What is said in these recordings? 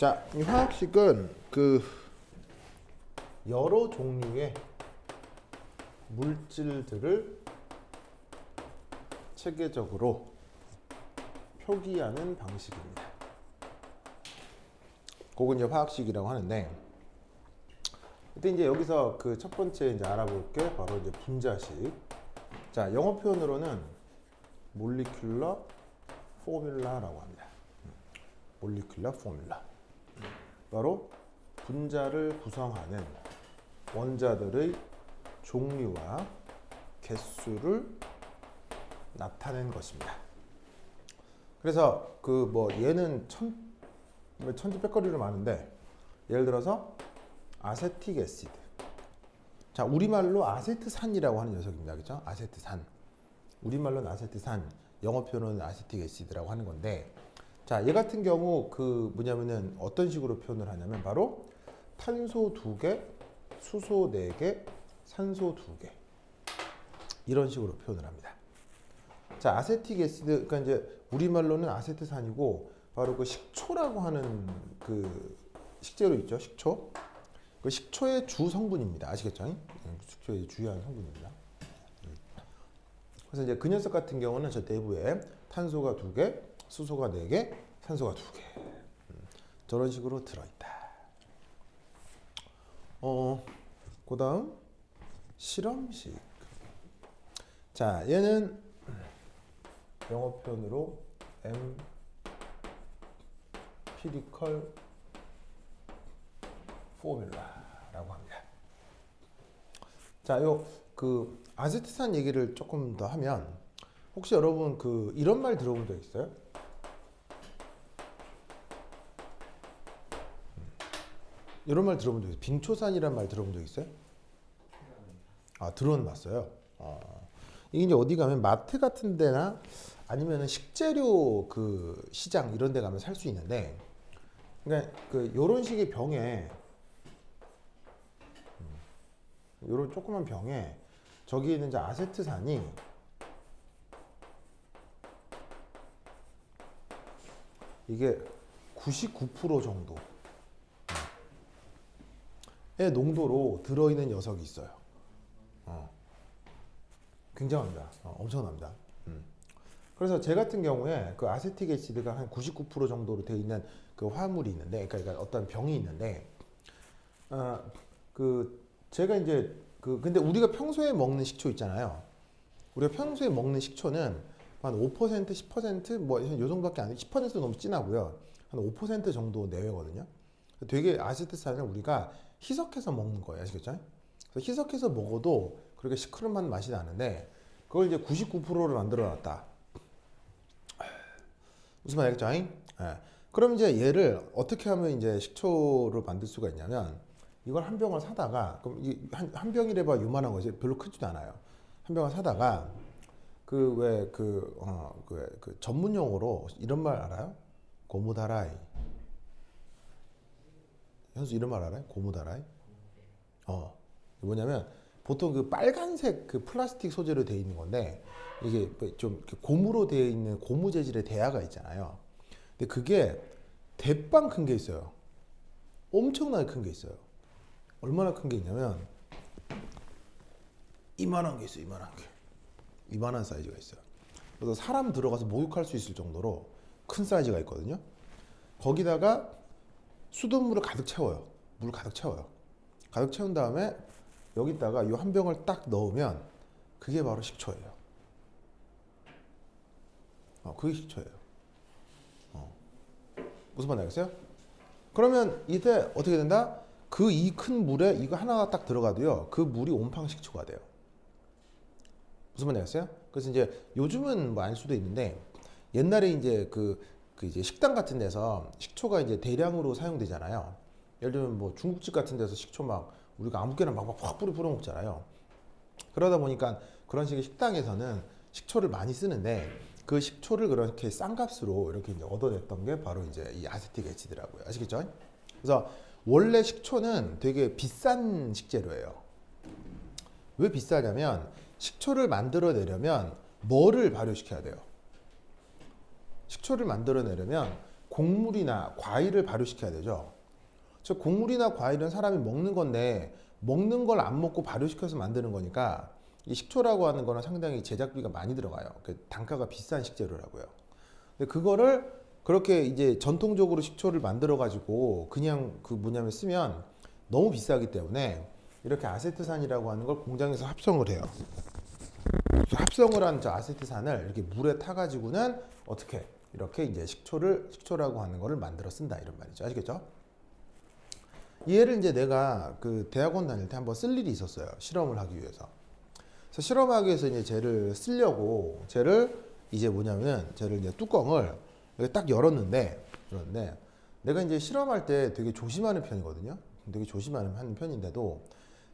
자, 이 화학식은 그 여러 종류의 물질들을 체계적으로 표기하는 방식입니다. 그건 이제 화학식이라고 하는데, 일단 이제 여기서 그 첫 번째 이제 알아볼 게 바로 이제 분자식. 자, 영어 표현으로는 몰리큘러 포뮬라라고 합니다. 몰리큘러 포뮬라. 바로 분자를 구성하는 원자들의 종류와 개수를 나타낸 것입니다. 그래서 그 뭐 얘는 천지백거리로 많은데, 예를 들어서 아세틱 애시드. 자, 우리말로 아세트산이라고 하는 녀석입니다. 그죠? 아세트산. 우리말로는 아세트산, 영어 표현은 아세틱 애시드라고 하는 건데, 자, 얘 같은 경우 그 뭐냐면은 어떤 식으로 표현을 하냐면 바로 탄소 2개, 수소 4개, 산소 2개. 이런 식으로 표현을 합니다. 자, 아세틱 애시드, 그러니까 이제 우리말로는 아세트산이고, 바로 그 식초라고 하는 그 식재료 있죠? 식초. 그 식초의 주 성분입니다. 아시겠죠? 식초의 주요한 성분입니다. 그래서 이제 그 녀석 같은 경우는 저 내부에 탄소가 2개, 수소가 4개, 산소가 2개. 저런 식으로 들어있다. 그 다음 실험식. 자, 얘는 영어 표현으로 empirical formula라고 합니다. 자, 요 그 아세트산 얘기를 조금 더 하면, 혹시 여러분 그 이런 말 들어본 적 있어요? 이런 말 들어본 적 있어요? 빙초산이란 말 들어본 적 있어요? 아, 들어봤어요. 이게 이제 어디 가면 마트 같은 데나 아니면은 식재료 그 시장 이런 데 가면 살 수 있는데, 그러니까 그 요런 식의 병에, 요런 조그만 병에 저기 있는 이제 아세트산이 이게 99% 정도의 농도로 들어있는 녀석이 있어요. 굉장합니다. 엄청납니다. 그래서 제 같은 경우에 그 아세틱 애시드가 한 99% 정도로 되어 있는 그 화합물이 있는데, 그러니까 어떤 병이 있는데, 그 제가 이제 근데 우리가 평소에 먹는 식초 있잖아요. 우리가 평소에 먹는 식초는 한 5%, 10%, 뭐 요 정도밖에 안 돼. 10%도 너무 진하고요. 한 5% 정도 내외거든요. 되게 아세트산을 우리가 희석해서 먹는 거예요. 아시겠죠? 그래서 희석해서 먹어도 그렇게 시큼한 맛이 나는데, 그걸 이제 99%를 만들어 놨다. 무슨 말이겠죠? 예. 그럼 이제 얘를 어떻게 하면 이제 식초를 만들 수가 있냐면, 이걸 한 병을 사다가, 그럼 한 병이래봐 요만한 거지, 별로 크지도 않아요. 한 병을 사다가 그 전문 용어로 이런 말 알아요? 고무다라이. 현수 이런 말 알아요? 고무다라이? 뭐냐면 보통 그 빨간색 그 플라스틱 소재로 되어 있는 건데, 이게 좀 고무로 되어 있는 고무 재질의 대야가 있잖아요. 근데 그게 대빵 큰 게 있어요. 엄청나게 큰 게 있어요. 얼마나 큰 게 있냐면 이만한 게 있어요. 이만한 게. 이만한 사이즈가 있어요. 그래서 사람 들어가서 목욕할 수 있을 정도로 큰 사이즈가 있거든요. 거기다가 수돗물을 가득 채워요. 물 가득 채워요. 가득 채운 다음에 여기다가 이 한 병을 딱 넣으면 그게 바로 식초예요. 그게 식초예요. 무슨 말인지 알겠어요? 그러면 이때 어떻게 된다? 그 이 큰 물에 이거 하나가 딱 들어가도요, 그 물이 온팡 식초가 돼요. 무슨 말인지 알겠어요? 그래서 이제 요즘은 뭐 알 수도 있는데, 옛날에 이제 그 이제 식당 같은 데서 식초가 이제 대량으로 사용되잖아요. 예를 들면 뭐 중국집 같은 데서 식초 막 우리가 아무렇게나 막 확 뿌려 먹잖아요. 그러다 보니까 그런 식의 식당에서는 식초를 많이 쓰는데, 그 식초를 그렇게 싼 값으로 이렇게 이제 얻어냈던 게 바로 이제 이 아세틱 애시드라고요. 아시겠죠? 그래서 원래 식초는 되게 비싼 식재료예요. 왜 비싸냐면, 식초를 만들어내려면 뭐를 발효시켜야 돼요? 식초를 만들어내려면 곡물이나 과일을 발효시켜야 되죠. 즉 곡물이나 과일은 사람이 먹는 건데 먹는 걸 안 먹고 발효시켜서 만드는 거니까 이 식초라고 하는 거는 상당히 제작비가 많이 들어가요. 단가가 비싼 식재료라고요. 근데 그거를 그렇게 이제 전통적으로 식초를 만들어 가지고 그냥 그 뭐냐면 쓰면 너무 비싸기 때문에 이렇게 아세트산이라고 하는 걸 공장에서 합성을 해요. 그래서 합성을 한 저 아세트산을 이렇게 물에 타 가지고는 어떻게 이렇게 이제 식초라고 하는 거를 만들어 쓴다 이런 말이죠. 아시겠죠? 얘를 이제 내가 그 대학원 다닐 때 한번 쓸 일이 있었어요. 실험을 하기 위해서. 그래서 실험하기 위해서 이제 쟤를 쓰려고 쟤를 이제 뭐냐면 쟤를 이제 뚜껑을 이렇게 딱 열었는데 내가 이제 실험할 때 되게 조심하는 편이거든요. 되게 조심하는 편인데도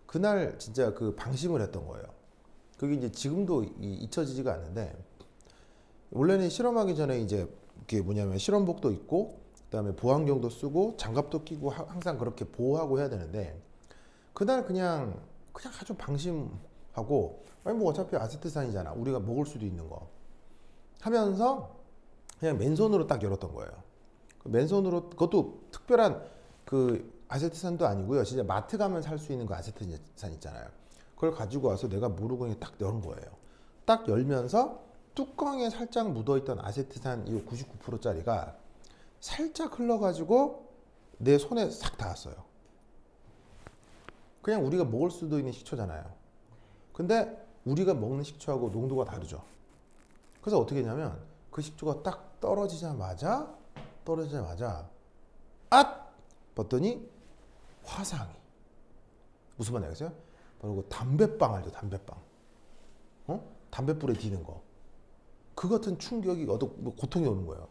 그날 진짜 그 방심을 했던 거예요. 그게 이제 지금도 잊혀지지가 않는데 원래는 실험하기 전에 이제 그게 뭐냐면 실험복도 입고 그다음에 보안경도 쓰고 장갑도 끼고 항상 그렇게 보호하고 해야 되는데 그날 그냥 아주 방심하고 아니 뭐 어차피 아세트산이잖아 우리가 먹을 수도 있는 거 하면서 그냥 맨손으로 딱 열었던 거예요. 맨손으로 그것도 특별한 그 아세트산도 아니고요. 진짜 마트 가면 살 수 있는 그 아세트산 있잖아요. 그걸 가지고 와서 내가 모르고 그냥 딱 여는 거예요. 딱 열면서 뚜껑에 살짝 묻어있던 아세트산 이 99%짜리가 살짝 흘러가지고 내 손에 싹 닿았어요. 그냥 우리가 먹을 수도 있는 식초잖아요. 근데 우리가 먹는 식초하고 농도가 다르죠. 그래서 어떻게 했냐면 그 식초가 딱 떨어지자마자 앗! 봤더니 화상이 무슨 말인지 알겠어요? 바로 그 담배빵 알죠? 담배빵. 담배불에 디는 거. 그 같은 충격이 고통이 오는 거예요.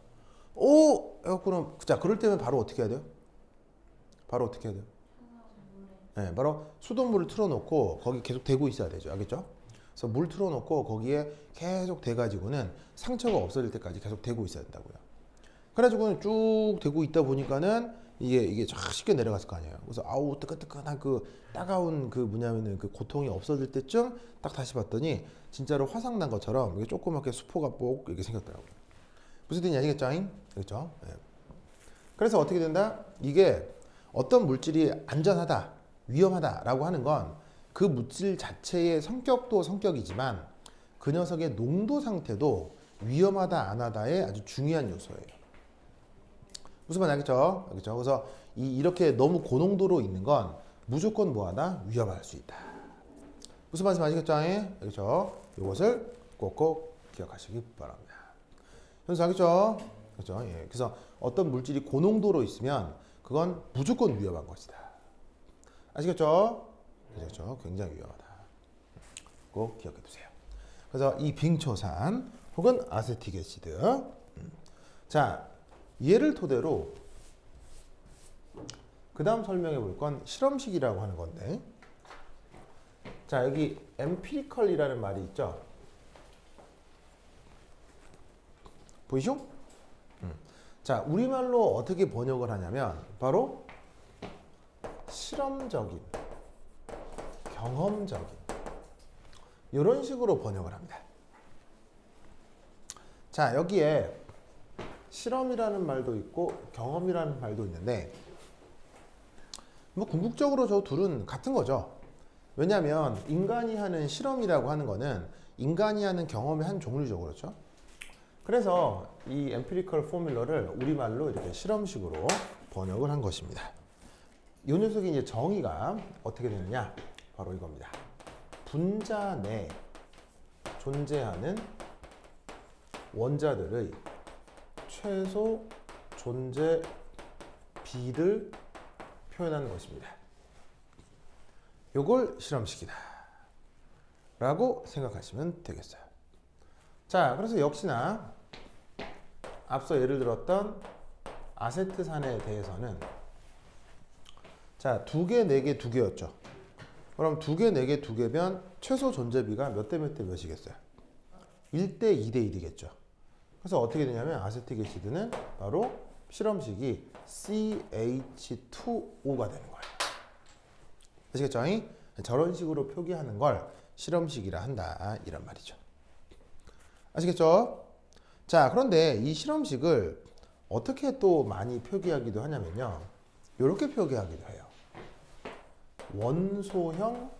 오! 그럼 자 그럴 때면 바로 어떻게 해야 돼요? 네, 바로 수돗물을 틀어놓고 거기 계속 대고 있어야 되죠. 알겠죠? 그래서 물 틀어놓고 거기에 계속 대가지고는 상처가 없어질 때까지 계속 대고 있어야 된다고요. 그래가지고는 쭉 대고 있다 보니까는 이게 쫙 쉽게 내려갔을 거 아니에요. 그래서 아우 뜨끈뜨끈한 그 따가운 그 뭐냐면은 그 고통이 없어질 때쯤 딱 다시 봤더니 진짜로 화상 난 것처럼 이게 조그맣게 수포가 뽁 이렇게 생겼더라고요. 무슨 뜻인지 아시겠죠? 그렇죠? 네. 그래서 어떻게 된다? 이게 어떤 물질이 안전하다, 위험하다라고 하는 건 그 물질 자체의 성격도 성격이지만 그 녀석의 농도 상태도 위험하다, 안 하다의 아주 중요한 요소예요. 무슨 말인지 알겠죠? 알겠죠? 그래서 이렇게 너무 고농도로 있는 건 무조건 뭐하다? 위험할 수 있다. 무슨 말씀 아시겠죠? 알겠죠? 이것을 꼭꼭 기억하시기 바랍니다. 현수 알겠죠? 그렇죠? 예. 그래서 어떤 물질이 고농도로 있으면 그건 무조건 위험한 것이다. 아시겠죠? 그렇죠? 굉장히 위험하다. 꼭 기억해 두세요. 그래서 이 빙초산 혹은 아세틱 애시드. 자, 얘를 토대로 그 다음 설명해 볼 건 실험식이라고 하는 건데 자 여기 empirical이라는 말이 있죠. 보이죠? 자 우리말로 어떻게 번역을 하냐면 바로 실험적인, 경험적인 이런 식으로 번역을 합니다. 자 여기에 실험이라는 말도 있고 경험이라는 말도 있는데 뭐 궁극적으로 저 둘은 같은 거죠. 왜냐하면 인간이 하는 실험이라고 하는 거는 인간이 하는 경험의 한 종류죠. 그렇죠? 그래서 이 엠피리컬 포뮬러를 우리말로 이렇게 실험식으로 번역을 한 것입니다. 이 녀석이 이제 정의가 어떻게 되느냐? 바로 이겁니다. 분자 내에 존재하는 원자들의 최소 존재 비를 표현하는 것입니다. 요걸 실험식이다 라고 생각하시면 되겠어요. 자, 그래서 역시나 앞서 예를 들었던 아세트산에 대해서는 자, 2개, 4개, 2개였죠. 그럼 2개, 4개, 2개면 최소 존재비가 몇 대 몇 대 몇이겠어요? 1대 2대 1이겠죠. 그래서 어떻게 되냐면 아세틱 애시드는 바로 실험식이 CH2O가 되는 거예요. 아시겠죠? 저런 식으로 표기하는 걸 실험식이라 한다 이런 말이죠. 아시겠죠? 자 그런데 이 실험식을 어떻게 또 많이 표기하기도 하냐면요. 이렇게 표기하기도 해요. 원소형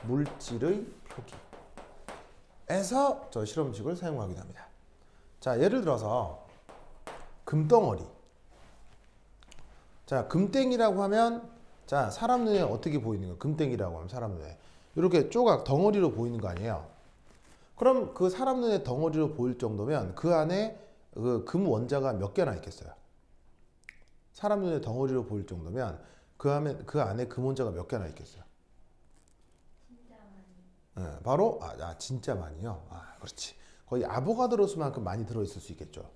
물질의 표기에서 저 실험식을 사용하기도 합니다. 자, 예를 들어서 금덩어리. 자, 금땡이라고 하면 자, 사람 눈에 어떻게 보이는 거예요? 금땡이라고 하면 사람 눈에 이렇게 조각 덩어리로 보이는 거 아니에요? 그럼 그 사람 눈에 덩어리로 보일 정도면 그 안에 그 금 원자가 몇 개나 있겠어요? 사람 눈에 덩어리로 보일 정도면 그 안에 금 원자가 몇 개나 있겠어요? 진짜 많이. 네, 바로 진짜 많이요. 그렇지. 거의 아보가드로 수만큼 많이 들어있을 수 있겠죠.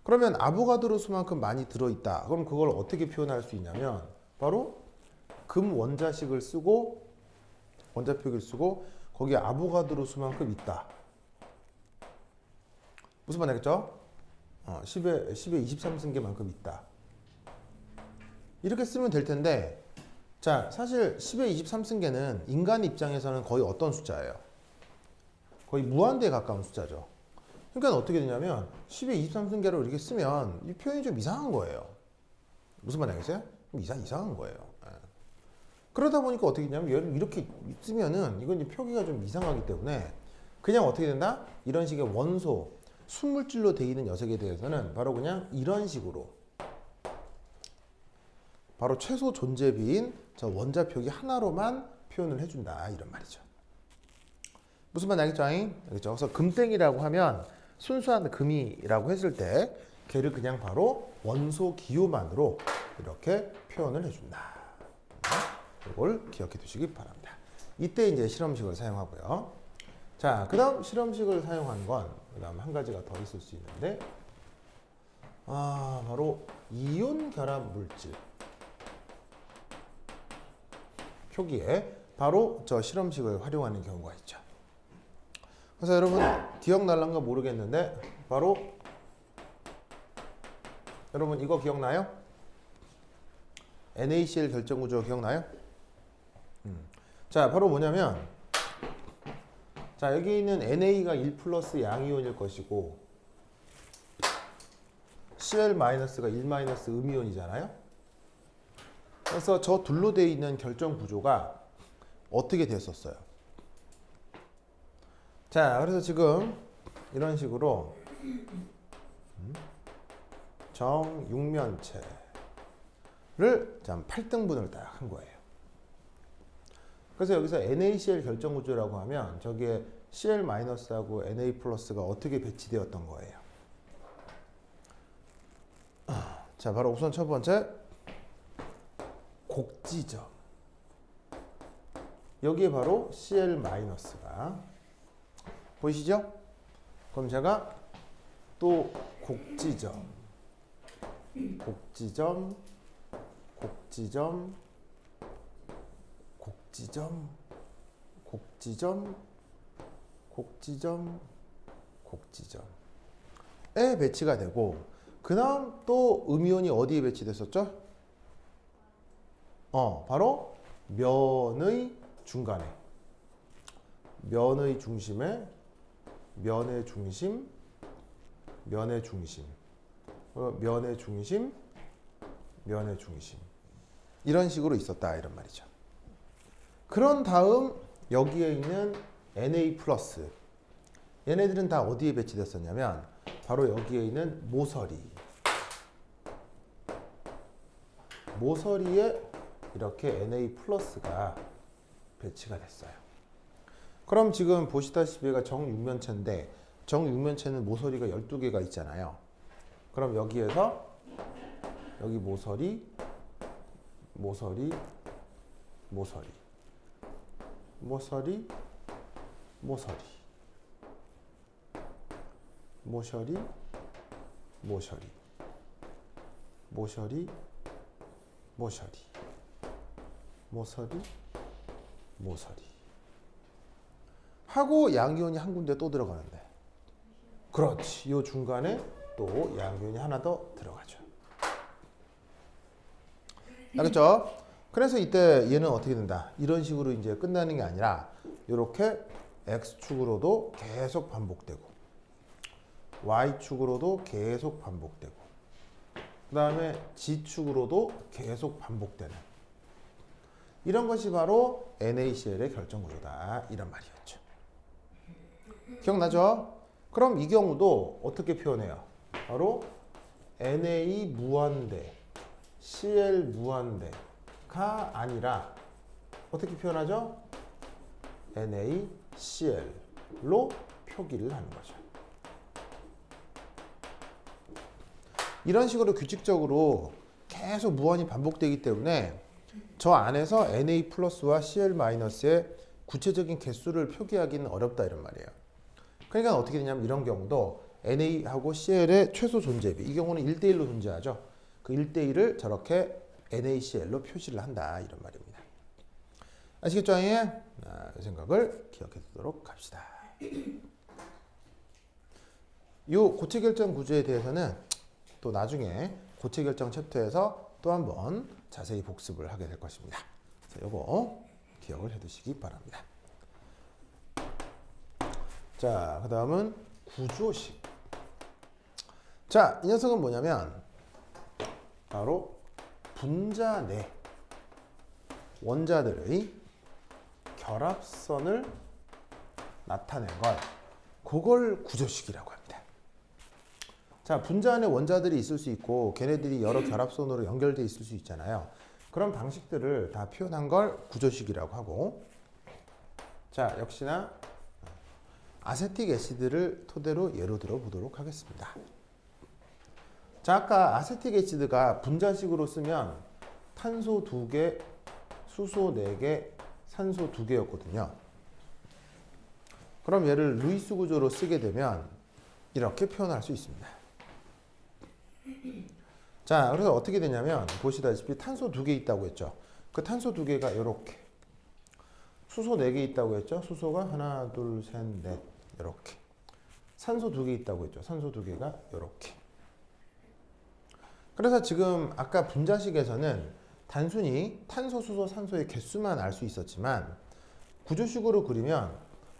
그러면 아보가드로 수만큼 많이 들어있다. 그럼 그걸 어떻게 표현할 수 있냐면 바로 금 원자식을 쓰고 원자표기를 쓰고 거기에 아보가드로 수만큼 있다. 무슨 말 알겠죠? 10에 23승계만큼 있다. 이렇게 쓰면 될 텐데 자, 사실 10에 23승계는 인간 입장에서는 거의 어떤 숫자예요? 거의 무한대에 가까운 숫자죠. 그러니까 어떻게 되냐면 10에 23승계로 이렇게 쓰면 이 표현이 좀 이상한 거예요. 무슨 말 알겠어요? 좀 이상한 거예요. 그러다 보니까 어떻게 되냐면 얘를 이렇게 쓰면은 이건 이제 표기가 좀 이상하기 때문에 그냥 어떻게 된다? 이런 식의 원소, 순물질로 되어 있는 녀석에 대해서는 바로 그냥 이런 식으로 바로 최소 존재비인 저 원자 표기 하나로만 표현을 해준다 이런 말이죠. 무슨 말 알겠죠? 알겠죠? 그래서 금땡이라고 하면 순수한 금이라고 했을 때 걔를 그냥 바로 원소 기호만으로 이렇게 표현을 해준다. 이걸 기억해 두시기 바랍니다. 이때 이제 실험식을 사용하고요. 자, 그 다음 실험식을 사용한 건 그 다음 한 가지가 더 있을 수 있는데 바로 이온 결합 물질 표기에 바로 저 실험식을 활용하는 경우가 있죠. 그래서 여러분 기억날란가 모르겠는데 바로 여러분 이거 기억나요? NaCl 결정구조 기억나요? 자, 바로 뭐냐면 자, 여기 있는 NA가 1 플러스 양이온일 것이고 Cl-가 1 마이너스 음이온이잖아요. 그래서 저 둘로 되어 있는 결정 구조가 어떻게 됐었어요? 자, 그래서 지금 이런 식으로 정육면체를 자 8등분을 딱 한 거예요. 그래서 여기서 NaCl 결정 구조라고 하면 저기에 Cl-하고 Na+가 어떻게 배치되었던 거예요? 자, 바로 우선 첫 번째 곡지점. 여기에 바로 Cl-가 보이시죠? 그럼 제가 또 곡지점, 곡지점, 곡지점, 곡지점, 곡지점, 곡지점, 곡지점에 배치가 되고 그 다음 또 음이온이 어디에 배치됐었죠? 바로 면의 중간에 면의 중심에 면의 중심, 면의 중심, 면의 중심, 면의 중심 이런 식으로 있었다 이런 말이죠. 그런 다음 여기에 있는 Na+, 얘네들은 다 어디에 배치됐었냐면 바로 여기에 있는 모서리에 이렇게 Na+가 배치가 됐어요. 그럼 지금 보시다시피 얘가 정육면체인데 정육면체는 모서리가 12개가 있잖아요. 그럼 여기에서 여기 모서리, 모서리, 모서리, 모서리, 모서리, 모서리, 모서리, 모서리, 모서리, 모서리, 모서리 하고 양이온이 한 군데 또 들어가는데 그렇지. 이 중간에 또 양이온이 하나 더 들어가죠. 알겠죠? 그래서 이때 얘는 어떻게 된다? 이런 식으로 이제 끝나는 게 아니라 이렇게 X축으로도 계속 반복되고 Y축으로도 계속 반복되고 그 다음에 G축으로도 계속 반복되는 이런 것이 바로 NaCl의 결정 구조다 이런 말이었죠. 기억나죠? 그럼 이 경우도 어떻게 표현해요? 바로 Na 무한대, Cl 무한대가 아니라 어떻게 표현하죠? NaCl로 표기를 하는 거죠. 이런 식으로 규칙적으로 계속 무한히 반복되기 때문에 저 안에서 Na 플러스와 Cl 마이너스의 구체적인 개수를 표기하기는 어렵다 이런 말이에요. 그러니까 어떻게 되냐면 이런 경우도 Na하고 Cl의 최소 존재비 이 경우는 1대1로 존재하죠. 그 1대1을 저렇게 NaCl로 표시를 한다 이런 말입니다. 아시겠죠? 이 생각을 기억해 두도록 합시다. 이 고체결정 구조에 대해서는 또 나중에 고체결정 챕터에서 또 한번 자세히 복습을 하게 될 것입니다. 그래서 이거 기억을 해 두시기 바랍니다. 자, 그 다음은 구조식. 자, 이 녀석은 뭐냐면 바로 분자 내 원자들의 결합선을 나타낸 걸 그걸 구조식이라고 합니다. 자, 분자 안에 원자들이 있을 수 있고 걔네들이 여러 결합선으로 연결되어 있을 수 있잖아요. 그런 방식들을 다 표현한 걸 구조식이라고 하고 자, 역시나 아세틱 애시드를 토대로 예로 들어 보도록 하겠습니다. 자, 아까 아세틱 애시드가 분자식으로 쓰면 탄소 2개, 수소 4개, 산소 2개였거든요. 그럼 얘를 루이스 구조로 쓰게 되면 이렇게 표현할 수 있습니다. 자, 그래서 어떻게 되냐면 보시다시피 탄소 2개 있다고 했죠. 그 탄소 2개가 이렇게 수소 4개 있다고 했죠. 수소가 하나, 둘, 셋, 넷 이렇게 산소 2개 있다고 했죠. 산소 2개가 이렇게. 그래서 지금 아까 분자식에서는 단순히 탄소, 수소, 산소의 개수만 알 수 있었지만 구조식으로 그리면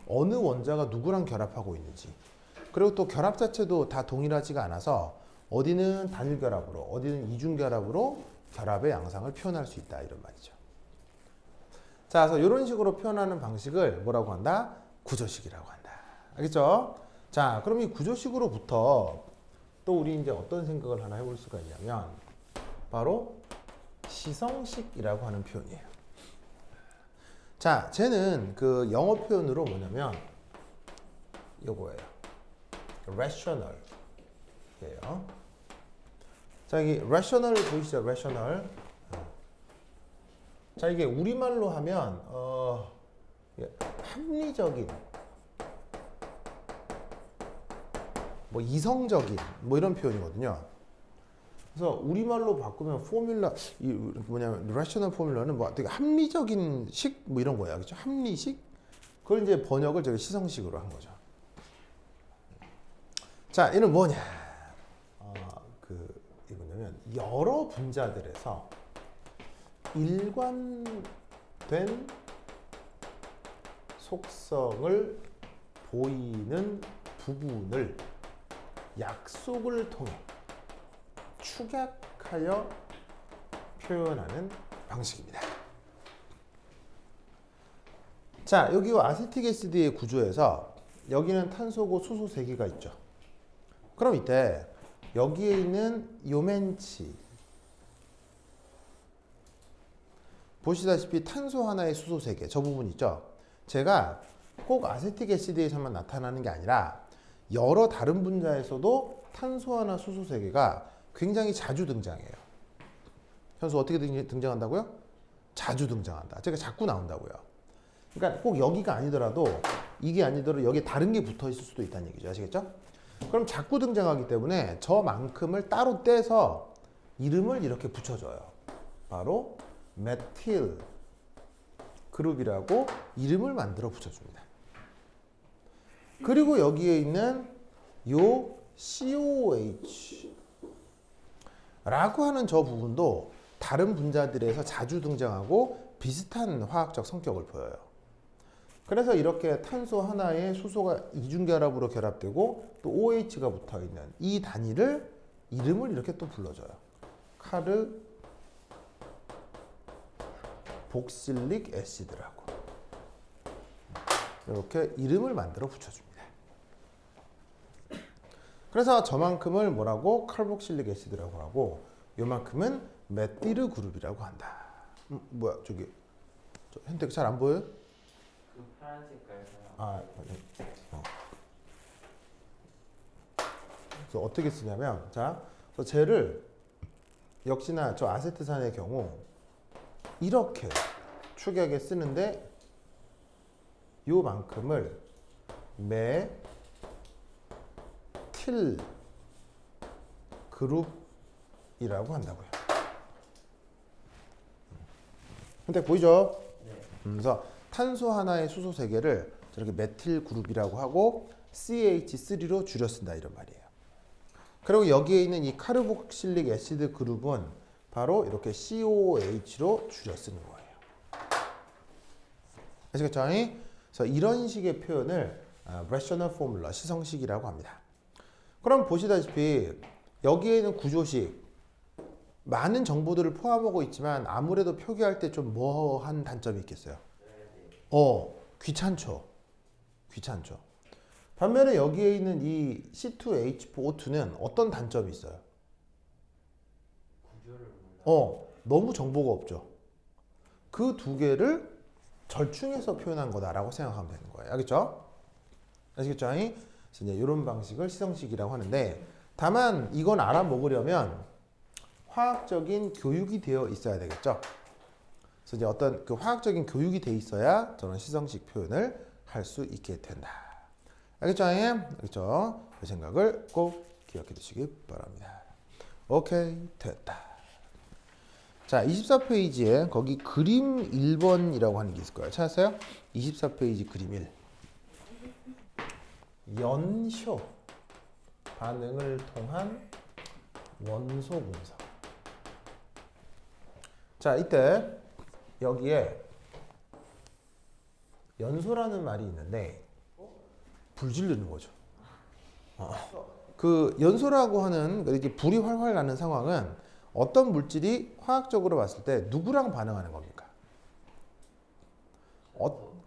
어느 원자가 누구랑 결합하고 있는지 그리고 또 결합 자체도 다 동일하지가 않아서 어디는 단일 결합으로 어디는 이중 결합으로 결합의 양상을 표현할 수 있다 이런 말이죠. 자, 그래서 이런 식으로 표현하는 방식을 뭐라고 한다? 구조식이라고 한다. 알겠죠? 자, 그럼 이 구조식으로부터 또 우리 이제 어떤 생각을 하나 해볼 수가 있냐면 바로 시성식이라고 하는 표현이에요. 자, 쟤는 그 영어 표현으로 뭐냐면 요거예요. rational이에요. 자, 여기 rational 보이시죠? rational. 자, 이게 우리말로 하면 합리적인 뭐 이성적인 뭐 이런 표현이거든요. 그래서 우리말로 바꾸면 포뮬라 이 뭐냐면 rational 포뮬러는 뭐 되게 합리적인 식 뭐 이런 거예요. 그렇죠? 합리식. 그걸 이제 번역을 저기 시성식으로 한 거죠. 자, 이는 뭐냐? 이거냐면 여러 분자들에서 일관된 속성을 보이는 부분을 약속을 통해 축약하여 표현하는 방식입니다. 자, 여기 아세틱 애시드의 구조에서 여기는 탄소고 수소 3개가 있죠. 그럼 이때 여기에 있는 요멘치 보시다시피 탄소 하나에 수소 3개 저 부분 있죠. 제가 꼭 아세틱 애시드에서만 나타나는 게 아니라 여러 다른 분자에서도 탄소 하나 수소 3개가 굉장히 자주 등장해요. 현수 어떻게 등장한다고요? 자주 등장한다. 제가 자꾸 나온다고요. 그러니까 꼭 여기가 아니더라도 이게 아니더라도 여기에 다른 게 붙어 있을 수도 있다는 얘기죠. 아시겠죠? 그럼 자꾸 등장하기 때문에 저만큼을 따로 떼서 이름을 이렇게 붙여줘요. 바로 메틸 그룹이라고 이름을 만들어 붙여줍니다. 그리고 여기에 있는 요 COH 라고 하는 저 부분도 다른 분자들에서 자주 등장하고 비슷한 화학적 성격을 보여요. 그래서 이렇게 탄소 하나에 수소가 이중결합으로 결합되고 또 OH가 붙어 있는 이 단위를 이름을 이렇게 또 불러줘요. 카르 복실릭 애시드라고 이렇게 이름을 만들어 붙여줍니다. 그래서 저만큼을 뭐라고 카르복실릭 애시드라고 하고 요만큼은 메틸 그룹이라고 한다. 뭐야 저기 현택 잘 안 보여요? 그 파란 색깔 아, 그래서 어떻게 쓰냐면 자, 그래서 쟤를 역시나 저 아세트산의 경우 이렇게 축약에 쓰는데 요만큼을 메틸 그룹이라고 한다고요. 근데 보이죠? 네. 그래서 탄소 하나에 수소 세 개를 저렇게 메틸 그룹이라고 하고 CH3로 줄여 쓴다 이런 말이에요. 그리고 여기에 있는 이 카르복실릭 애시드 그룹은 바로 이렇게 COH로 줄여 쓰는 거예요. 아시겠죠? 그래서 이런 식의 표현을 rational formula, 시성식이라고 합니다. 그럼 보시다시피 여기에 있는 구조식 많은 정보들을 포함하고 있지만 아무래도 표기할 때 좀 뭐한 단점이 있겠어요? 귀찮죠. 귀찮죠. 반면에 여기에 있는 이 C2H4O2는 어떤 단점이 있어요? 구조를 몰라. 너무 정보가 없죠. 그 두 개를 절충해서 표현한 거다라고 생각하면 되는 거예요. 알겠죠? 아시겠죠? 그래서 이제 이런 방식을 시성식이라고 하는데 다만 이건 알아먹으려면 화학적인 교육이 되어 있어야 되겠죠. 그래서 이제 어떤 그 화학적인 교육이 돼 있어야 저런 시성식 표현을 할 수 있게 된다. 알겠죠? 알겠죠? 그 생각을 꼭 기억해 두시기 바랍니다. 오케이, 됐다. 자, 24페이지에 거기 그림 1번이라고 하는 게 있을 거예요. 찾았어요? 24페이지 그림 1. 연효 반응을 통한 원소 분석. 자, 이때 여기에 연소라는 말이 있는데 불 지르는 거죠. 그 연소라고 하는 이렇게 불이 활활 나는 상황은 어떤 물질이 화학적으로 봤을 때 누구랑 반응하는 겁니까?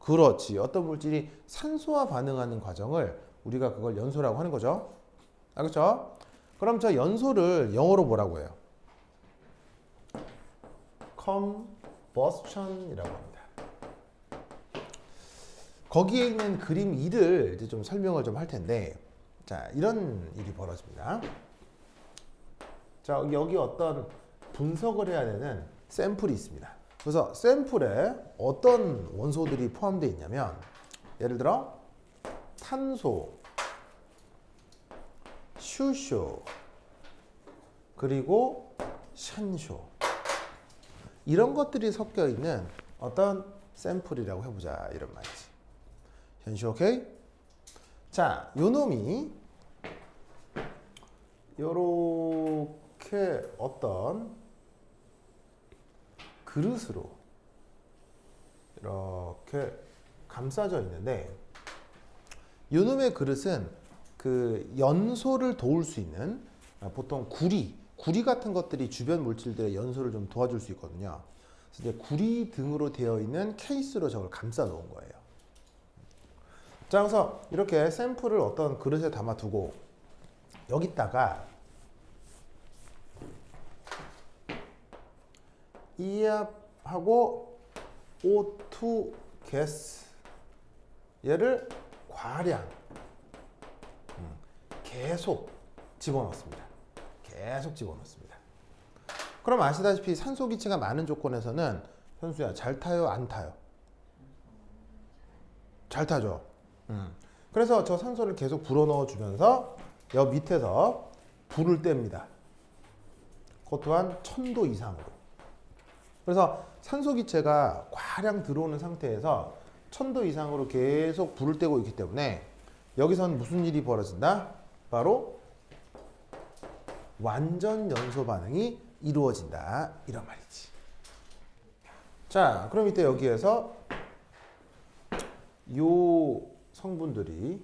그렇지. 어떤 물질이 산소와 반응하는 과정을 우리가 그걸 연소라고 하는 거죠. 알겠죠? 그럼 저 연소를 영어로 뭐라고 해요? combustion이라고 합니다. 거기에 있는 그림 2를 이제 좀 설명을 좀 할 텐데, 자, 이런 일이 벌어집니다. 자, 여기 어떤 분석을 해야 되는 샘플이 있습니다. 그래서 샘플에 어떤 원소들이 포함되어 있냐면, 예를 들어 탄소, 슈쇼, 그리고 샨쇼, 이런 것들이 섞여 있는 어떤 샘플이라고 해보자 이런 말이지. 현시 오케이? 자, 요 놈이 요렇게 어떤 그릇으로 이렇게 감싸져 있는데, 요 놈의 그릇은 그 연소를 도울 수 있는 보통 구리 같은 것들이 주변 물질들의 연소를 좀 도와줄 수 있거든요. 그래서 이제 구리 등으로 되어 있는 케이스로 저걸 감싸 놓은 거예요. 자, 그래서 이렇게 샘플을 어떤 그릇에 담아 두고 여기다가 이압하고 O2 가스 얘를 과량 계속 집어넣습니다. 계속 집어넣습니다. 그럼 아시다시피 산소 기체가 많은 조건에서는 현수야 잘 타요, 안 타요? 잘 타죠. 그래서 저 산소를 계속 불어넣어 주면서 여 밑에서 불을 뗍니다. 그것 또한 1000도 이상으로. 그래서 산소 기체가 과량 들어오는 상태에서 1000도 이상으로 계속 불을 떼고 있기 때문에 여기선 무슨 일이 벌어진다? 바로 완전 연소 반응이 이루어진다 이런 말이지. 자, 그럼 이때 여기에서 요 성분들이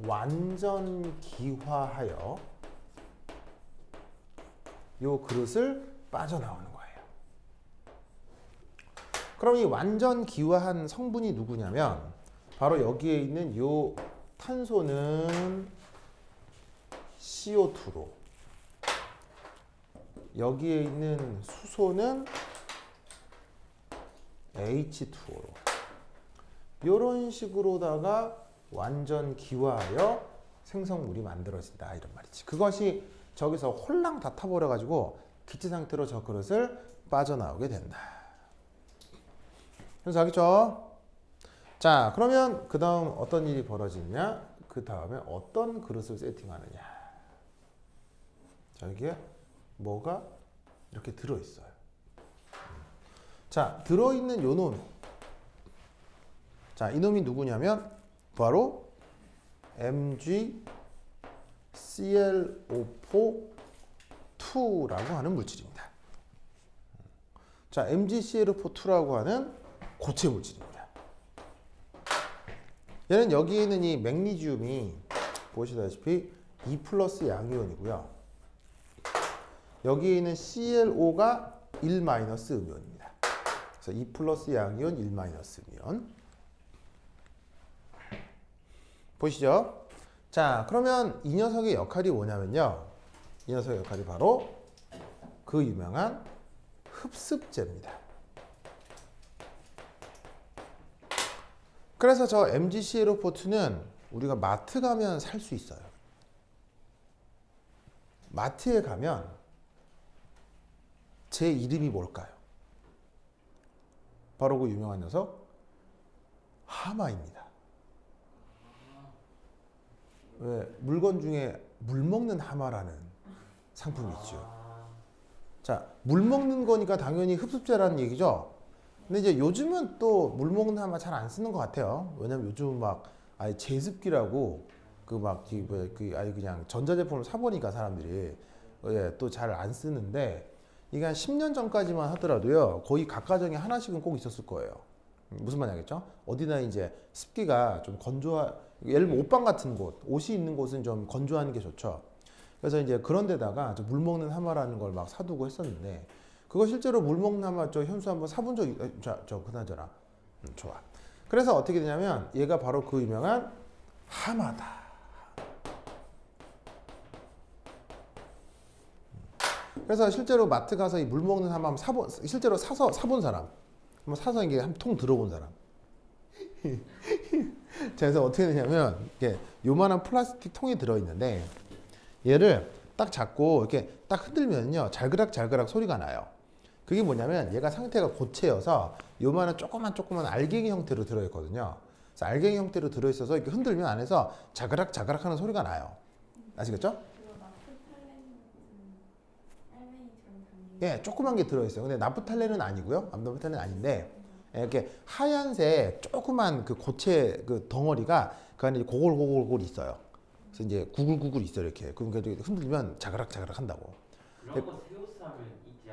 완전 기화하여 요 그릇을 빠져나오는 거예요. 그럼 이 완전 기화한 성분이 누구냐면 바로 여기에 있는 요 탄소는 CO2로 여기에 있는 수소는 H2O로 이런 식으로다가 완전 기화하여 생성물이 만들어진다 이런 말이지. 그것이 저기서 홀랑 다 타버려 가지고 기체 상태로 저 그릇을 빠져나오게 된다. 그래서 알겠죠? 자, 그러면 그 다음 어떤 일이 벌어지느냐? 그 다음에 어떤 그릇을 세팅하느냐? 자, 이게 뭐가 이렇게 들어있어요. 자, 들어있는 요 놈. 자, 이놈이 누구냐면 바로 MgClO4-2라고 하는 물질입니다. 자, MgClO4-2라고 하는 고체 물질입니다. 얘는 여기에 있는 이 맥니지움이 보시다시피 2+ 양이온이고요. 여기에 있는 ClO가 1- 음이온입니다. 그래서 2+ 양이온, 1- 음이온. 보시죠. 자, 그러면 이 녀석의 역할이 뭐냐면요. 이 녀석의 역할이 바로 그 유명한 흡습제입니다. 그래서 저 MgClO4-2는 우리가 마트 가면 살 수 있어요. 마트에 가면 제 이름이 뭘까요? 바로 그 유명한 녀석 하마입니다. 왜 물건 중에 물 먹는 하마라는 상품이 있죠. 자, 물 먹는 거니까 당연히 흡습제라는 얘기죠. 근데 이제 요즘은 또 물 먹는 하마 잘 안 쓰는 것 같아요. 왜냐면 요즘 막 아예 제습기라고 그 막 그 아예 그냥 전자제품을 사보니까 사람들이 또 잘 안 쓰는데 이게 한 10년 전까지만 하더라도요 거의 각 가정에 하나씩은 꼭 있었을 거예요. 무슨 말인지 알겠죠? 어디나 이제 습기가 좀 예를 들면 옷방 같은 곳, 옷이 있는 곳은 좀 건조하는 게 좋죠. 그래서 이제 그런 데다가 물 먹는 하마라는 걸 막 사두고 했었는데 그거 실제로 물 먹는 하마 저 현수 한번 사본 적이 저 그나저나 좋아. 그래서 어떻게 되냐면 얘가 바로 그 유명한 하마다. 그래서 실제로 마트 가서 이 물 먹는 하마 한번 실제로 사서 사본 사람, 한번 사서 이게 한 통 들어본 사람. 그래서 어떻게 되냐면 이렇게 요만한 플라스틱 통이 들어있는데 얘를 딱 잡고 이렇게 딱 흔들면요 잘그락 소리가 나요. 그게 뭐냐면 얘가 상태가 고체여서 요만한 조그만 알갱이 형태로 들어있거든요. 그래서 알갱이 형태로 들어있어서 이렇게 흔들면 안에서 자그락 하는 소리가 나요. 아시겠죠? 그거 나프탈렌 알맹이처럼 생긴 예, 조그만 게 들어있어요. 근데 나프탈렌은 아니고요. 나프탈렌은 아닌데 이렇게 하얀색 조그만 그 고체 그 덩어리가 그 안에 고골 있어요. 그래서 이제 구글구글 있어요 이렇게. 그러니까 흔들면 자그락 한다고. 그런 거 새우스 하면 있지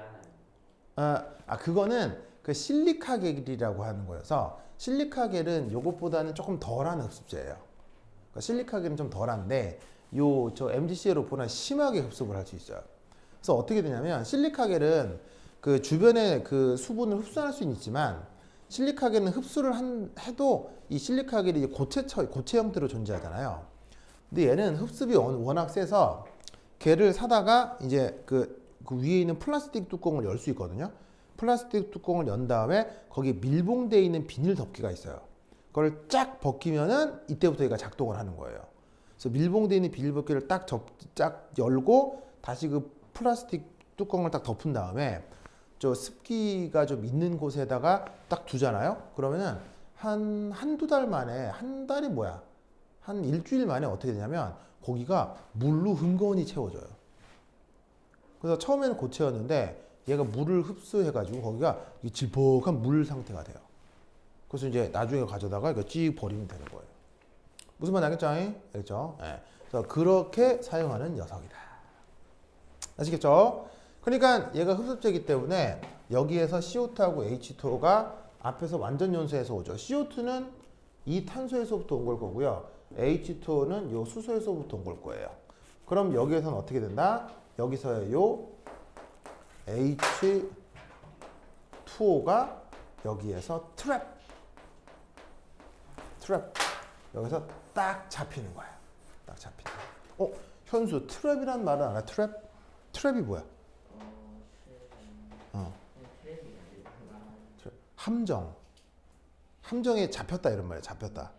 않아요? 그거는 그 실리카겔이라고 하는 거여서 실리카겔은 요것보다는 조금 덜한 흡습제예요. 그러니까 실리카겔은 좀 덜한데 저 MgClO4는 심하게 흡습을 할 수 있어요. 그래서 어떻게 되냐면 실리카겔은 그 주변의 그 수분을 흡수할 수는 있지만 실리카겔은 흡수를 해도 이 실리카겔이 고체 형태로 존재하잖아요. 근데 얘는 흡습이 워낙 세서 걔를 사다가 이제 그 위에 있는 플라스틱 뚜껑을 열 수 있거든요. 플라스틱 뚜껑을 연 다음에 거기에 밀봉되어 있는 비닐 덮개가 있어요. 그걸 쫙 벗기면은 이때부터 얘가 작동을 하는 거예요. 그래서 밀봉되어 있는 비닐 덮개를 딱 열고 다시 그 플라스틱 뚜껑을 딱 덮은 다음에 저 습기가 좀 있는 곳에다가 딱 두잖아요. 그러면은 한두 달 만에, 한 달이 뭐야? 한 일주일 만에 어떻게 되냐면 거기가 물로 흥건히 채워져요. 그래서 처음에는 고체였는데 얘가 물을 흡수해가지고 거기가 질퍽한 물 상태가 돼요. 그래서 이제 나중에 가져다가 이거 찌 버리면 되는 거예요. 무슨 말 알겠죠? 알겠죠? 네. 그래서 그렇게 사용하는 녀석이다. 아시겠죠? 그러니까 얘가 흡습제이기 때문에 여기에서 CO2하고 H2O가 앞에서 완전 연소해서 오죠. CO2는 이 탄소에서부터 온 걸 거고요. H2O는 요 수소에서부터 온 걸 거예요. 그럼 여기에서는 어떻게 된다? 여기서의 요 H2O가 여기에서 트랩 여기서 딱 잡히는 거예요. 딱 잡힌다. 현수 트랩이란 말은 알아? 트랩이 뭐야? 함정에 잡혔다 이런 말이야. 잡혔다.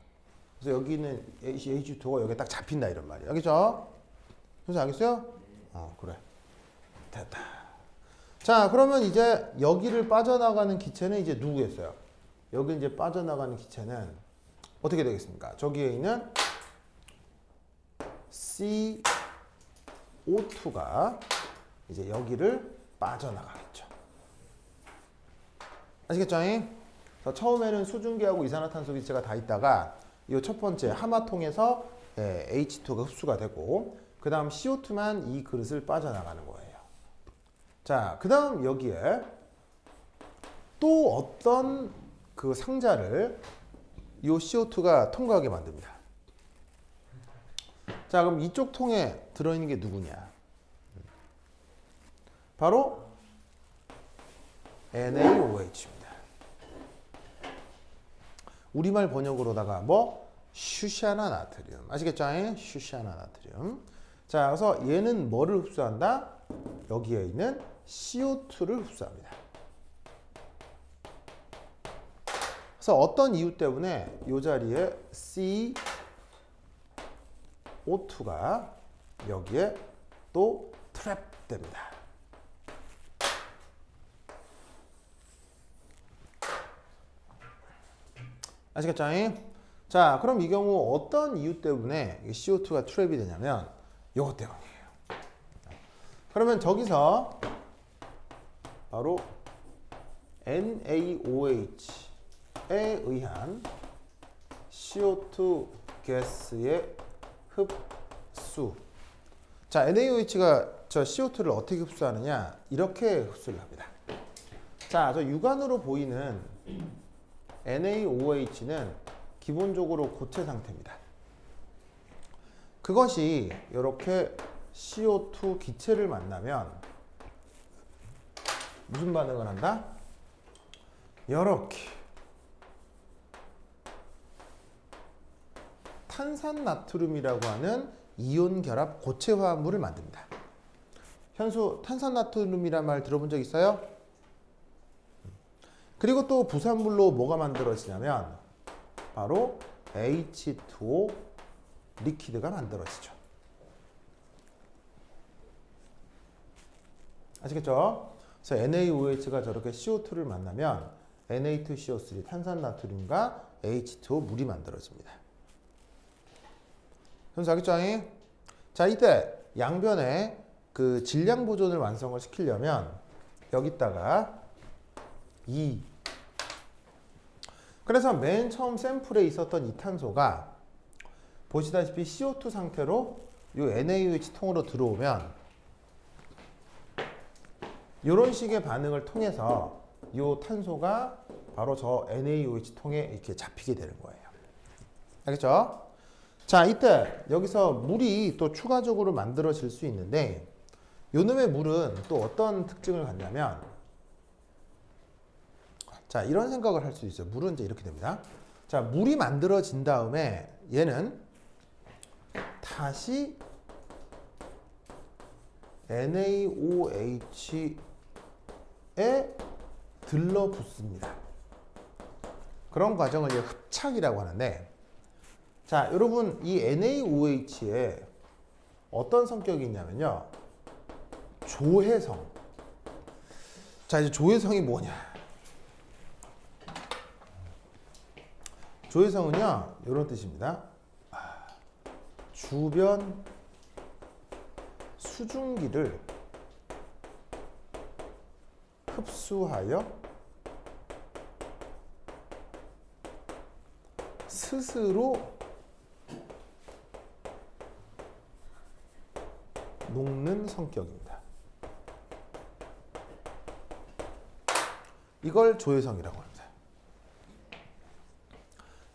그래서 여기는 H2O가 여기에 딱 잡힌다 이런 말이야. 알겠죠? 현수 알겠어요? 그래. 됐다. 자, 그러면 이제 여기를 빠져나가는 기체는 이제 누구겠어요? 여기 이제 빠져나가는 기체는 어떻게 되겠습니까? 저기에 있는 CO2가 이제 여기를 빠져나가겠죠. 아시겠죠? 그래서 처음에는 수증기하고 이산화탄소 기체가 다 있다가 이 첫 번째 하마통에서 H2가 흡수가 되고 그 다음 CO2만 이 그릇을 빠져나가는 거예요. 자, 그 다음 여기에 또 어떤 그 상자를 이 CO2가 통과하게 만듭니다. 자, 그럼 이쪽 통에 들어있는 게 누구냐? 바로 NaOH입니다. 우리말 번역으로다가 뭐? 슈시아나나트륨. 아시겠죠? 슈시아나나트륨. 자, 그래서 얘는 뭐를 흡수한다? 여기에 있는 CO2를 흡수합니다. 그래서 어떤 이유 때문에 이 자리에 CO2가 여기에 또 트랩됩니다. 아시겠죠? 자, 그럼 이 경우 어떤 이유 때문에 CO2가 트랩이 되냐면 이것 때문이에요. 그러면 저기서 바로 NaOH에 의한 CO2 가스의 흡수. 자, NaOH가 저 CO2를 어떻게 흡수하느냐? 이렇게 흡수를 합니다. 자, 저 육안으로 보이는 NaOH는 기본적으로 고체 상태입니다. 그것이 이렇게 CO2 기체를 만나면 무슨 반응을 한다? 이렇게 탄산나트륨이라고 하는 이온 결합 고체 화합물을 만듭니다. 현수 탄산나트륨이란 말 들어본 적 있어요? 그리고 또 부산물로 뭐가 만들어지냐면 바로 H2O 리퀴드가 만들어지죠. 아시겠죠? 그래서 NaOH가 저렇게 CO2를 만나면 Na2CO3 탄산나트륨과 H2O 물이 만들어집니다. 현수 알겠죠? 자, 이때 양변에 그 질량 보존을 완성을 시키려면 여기다가 그래서 맨 처음 샘플에 있었던 이 탄소가 보시다시피 CO2 상태로 이 NaOH 통으로 들어오면 이런 식의 반응을 통해서 이 탄소가 바로 저 NaOH 통에 이렇게 잡히게 되는 거예요. 알겠죠? 자, 이때 여기서 물이 또 추가적으로 만들어질 수 있는데 요놈의 물은 또 어떤 특징을 갖냐면 자, 이런 생각을 할 수 있어요. 물은 이제 이렇게 됩니다. 자, 물이 만들어진 다음에 얘는 다시 NaOH에 들러붙습니다. 그런 과정을 이제 흡착이라고 하는데 자, 여러분 이 NaOH에 어떤 성격이 있냐면요. 조해성. 자, 이제 조해성이 뭐냐? 조해성은요, 이런 뜻입니다. 주변 수증기를 흡수하여 스스로 녹는 성격입니다. 이걸 조해성이라고 합니다.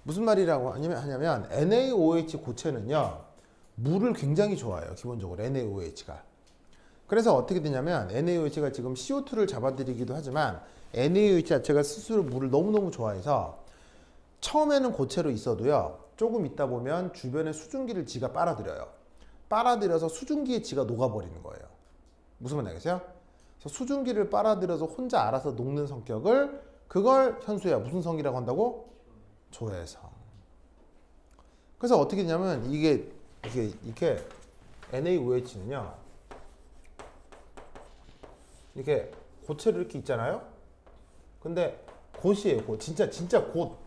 무슨 말이라고 하냐면 NaOH 고체는요 물을 굉장히 좋아해요. 기본적으로 NaOH가. 그래서 어떻게 되냐면 NaOH가 지금 CO2를 잡아들이기도 하지만 NaOH 자체가 스스로 물을 너무너무 좋아해서 처음에는 고체로 있어도요 조금 있다 보면 주변의 수증기를 지가 빨아들여요. 빨아들여서 수증기에 지가 녹아버리는 거예요. 무슨 말인지 알겠어요? 그래서 수증기를 빨아들여서 혼자 알아서 녹는 성격을 그걸 현수야 무슨 성이라고 한다고? 조해성. 그래서 어떻게 되냐면 이렇게 NaOH는요 이렇게 고체로 이렇게 있잖아요. 근데 곧이에요. 곧. 진짜 곧.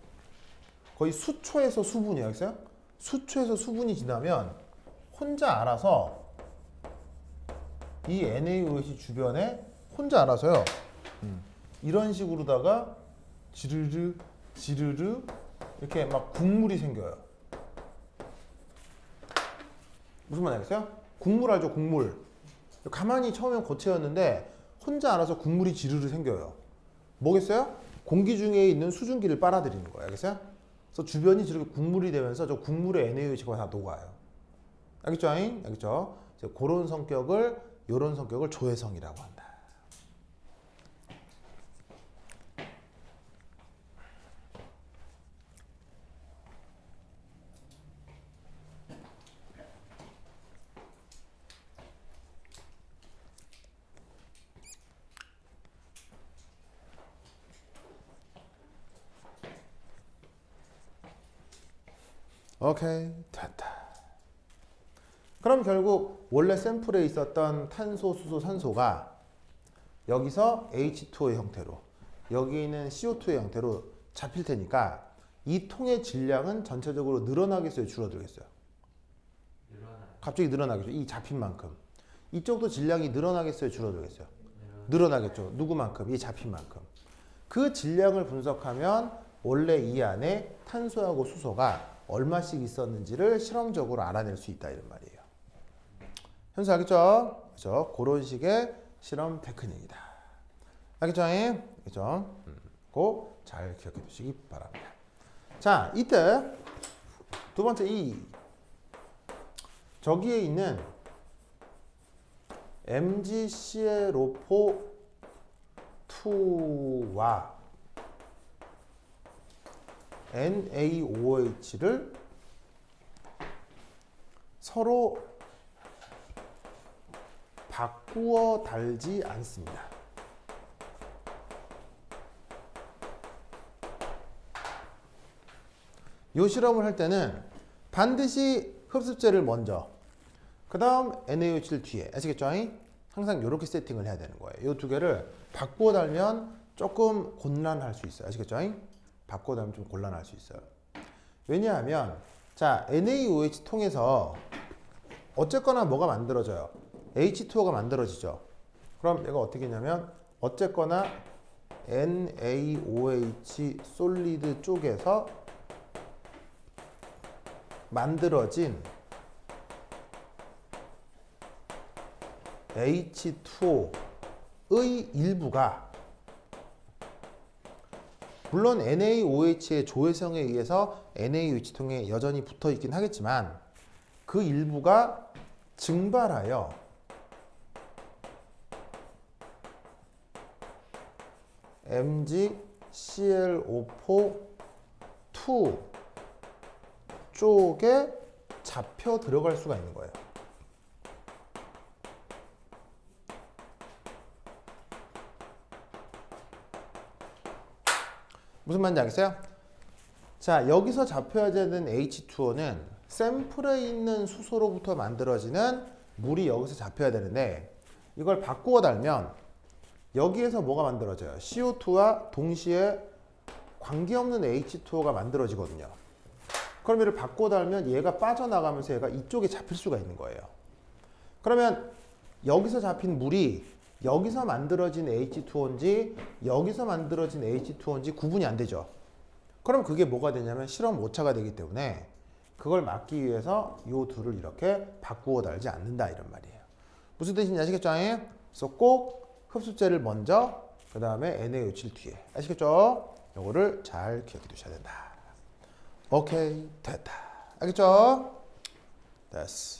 거의 수초에서 수분이에요. 알겠어요? 수초에서 수분이 지나면 혼자 알아서 이 NaOH 주변에 혼자 알아서요. 이런 식으로다가 지르르 지르르 이렇게 막 국물이 생겨요. 무슨 말 알겠어요? 국물 알죠? 국물. 가만히 처음엔 고체였는데 혼자 알아서 국물이 지르르 생겨요. 뭐겠어요? 공기 중에 있는 수증기를 빨아들이는 거예요. 알겠어요? 그래서 주변이 저렇게 국물이 되면서 저 국물에 NaOH가 다 녹아요. 알겠죠? 알겠죠? 그런 성격을 이런 성격을 조해성이라고 한다. 오케이, 됐다. 그럼 결국 원래 샘플에 있었던 탄소, 수소, 산소가 여기서 H2O의 형태로 여기 있는 CO2의 형태로 잡힐 테니까 이 통의 질량은 전체적으로 늘어나겠어요? 줄어들겠어요? 갑자기 늘어나겠죠? 이 잡힌 만큼. 이쪽도 질량이 늘어나겠어요? 줄어들겠어요? 늘어나겠죠? 누구만큼? 이 잡힌 만큼. 그 질량을 분석하면 원래 이 안에 탄소하고 수소가 얼마씩 있었는지를 실험적으로 알아낼 수 있다 이런 말이에요. 현수 알겠죠? 그렇죠? 그런 식의 실험 테크닉이다. 알겠죠? 알겠죠? 그거 잘 기억해 두시기 바랍니다. 자, 이때 두 번째 저기에 있는 MgClO4-2와 NaOH를 서로 바꾸어 달지 않습니다. 이 실험을 할 때는 반드시 흡습제를 먼저 그 다음 NaOH를 뒤에 아시겠죠? 항상 이렇게 세팅을 해야 되는 거예요. 이 두 개를 바꾸어 달면 조금 곤란할 수 있어요. 아시겠죠? 바꾸어 달면 좀 곤란할 수 있어요. 왜냐하면 자 NaOH 통해서 어쨌거나 뭐가 만들어져요? H2O가 만들어지죠. 그럼 얘가 어떻게 했냐면 어쨌거나 NaOH 솔리드 쪽에서 만들어진 H2O의 일부가 물론 NaOH의 조회성에 의해서 NaOH 통에 여전히 붙어 있긴 하겠지만 그 일부가 증발하여 MgClO4-2 쪽에 잡혀 들어갈 수가 있는 거예요. 무슨 말인지 알겠어요? 자, 여기서 잡혀야 되는 H2O는 샘플에 있는 수소로부터 만들어지는 물이 여기서 잡혀야 되는데 이걸 바꾸어 달면 여기에서 뭐가 만들어져요? CO2와 동시에 관계없는 H2O가 만들어지거든요. 그럼 얘를 바꾸어 달면 얘가 빠져나가면서 얘가 이쪽에 잡힐 수가 있는 거예요. 그러면 여기서 잡힌 물이 여기서 만들어진 H2O인지 여기서 만들어진 H2O인지 구분이 안 되죠. 그럼 그게 뭐가 되냐면 실험 오차가 되기 때문에 그걸 막기 위해서 이 둘을 이렇게 바꾸어 달지 않는다 이런 말이에요. 무슨 뜻인지 아시겠죠? 그래서 꼭 흡수제를 먼저 그 다음에 NaOH를 뒤에 아시겠죠? 요거를 잘 기억해 두셔야 된다. 오케이 됐다. 알겠죠? 됐어.